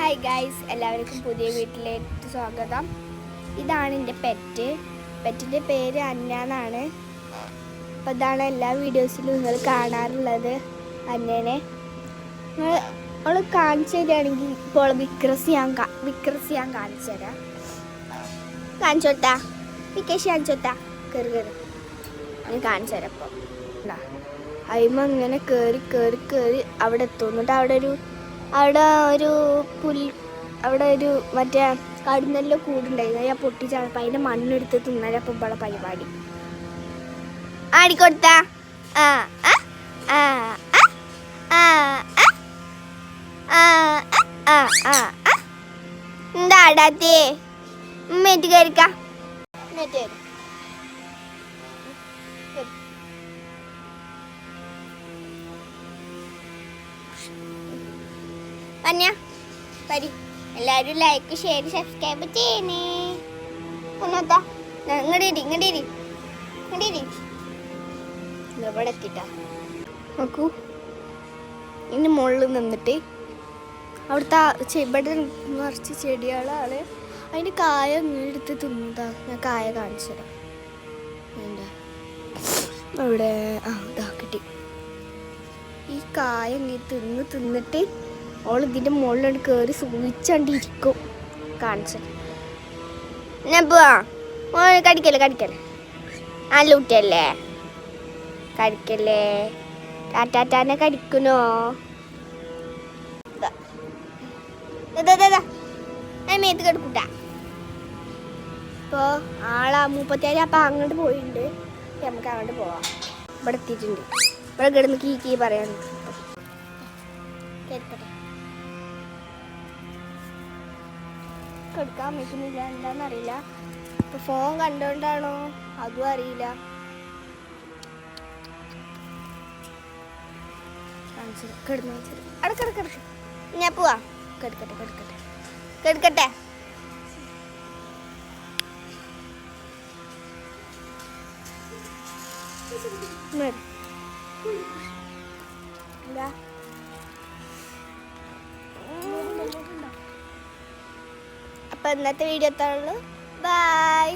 Hi guys, എല്ലാവർക്കും പുതിയ വീട്ടിലേക്ക് സ്വാഗതം. ഇതാണ് എൻ്റെ പെറ്റിൻ്റെ പേര് അന്ന എന്നാണ്. അപ്പോൾ ഇതാണ് എല്ലാ വീഡിയോസിലും നിങ്ങൾ കാണാറുള്ളത് അന്നേനെ. നമ്മൾ കാണിച്ചു തരികയാണെങ്കിൽ ഇപ്പോൾ വിക്രസ് ഞാൻ കാണിച്ചു തരാം. കാണിച്ചോട്ടാ വിക്കേഷ് കാണിച്ചോട്ടാ. കയറി ഞാൻ കാണിച്ചു തരാം. അപ്പോൾ അയിമ ഇങ്ങനെ കയറി അവിടെ എത്തുന്നുണ്ട്. അവിടെ ഒരു മറ്റേ കടുന്നെല്ലാം കൂടുണ്ടായിരുന്നു. ഞാൻ പൊട്ടിച്ചപ്പോൾ അതിൻ്റെ മണ്ണെടുത്ത് തിന്നാലപ്പം ഇവിടെ പരിപാടി ആടിക്കൊടുത്ത എന്താ ആടാത്തേ മേറ്റ് കയറിക്ക മേറ്റ് കയറി പഞ്ഞ പരി എല്ലാവരും ലൈക്ക് ഷെയർ സബ്സ്ക്രൈബ് ചെയ്യണേ. ഒന്നോത്താ ഇങ്ങോട്ടിരി ഇവിടെ എത്തിട്ടാ നോക്കൂ. ഇതിൻ്റെ മുകളിൽ നിന്നിട്ട് അവിടുത്തെ ഇവിടെ നിറച്ച് ചെടികളാണ്. അതിൻ്റെ കായ എടുത്ത് തിന്നതാ. ഞാൻ കായ കാണിച്ചു തരാം. അവിടെ ഇതാ കിട്ടി. ഈ കായ ഇങ്ങനെ തിന്നിട്ട് ഓൾ ഇതിൻ്റെ മുകളിലോട്ട് കയറി സൂചിച്ചണ്ടിരിക്കും. കാണിച്ചു ഞാൻ പോവാ. കടിക്കല്ലേ നല്ല കുട്ടിയല്ലേ, കടിക്കല്ലേ. ടാറ്റാനെ കടിക്കണോ? മേത്ത് കെടുക്കൂട്ട. ഇപ്പോൾ ആളാ 37 അപ്പം അങ്ങോട്ട് പോയിട്ടുണ്ട്. നമുക്ക് അങ്ങോട്ട് പോവാം. ഇവിടെ എത്തിയിട്ടുണ്ട്. ഇവിടെ കിടന്ന് കീ പറയാനുണ്ട്. കേൾക്കട്ടെ. കൊടുക്കാൻ പറ്റുന്നില്ല, എന്താണെന്നറിയില്ല. ഇപ്പം ഫോൺ കണ്ടുകൊണ്ടാണോ അതും അറിയില്ല. കിടക്ക് ഞാൻ പോവാ. കെടുക്കട്ടെ. അപ്പോൾ ഇന്നത്തെ വീഡിയോ എത്താനുള്ളൂ. ബൈ.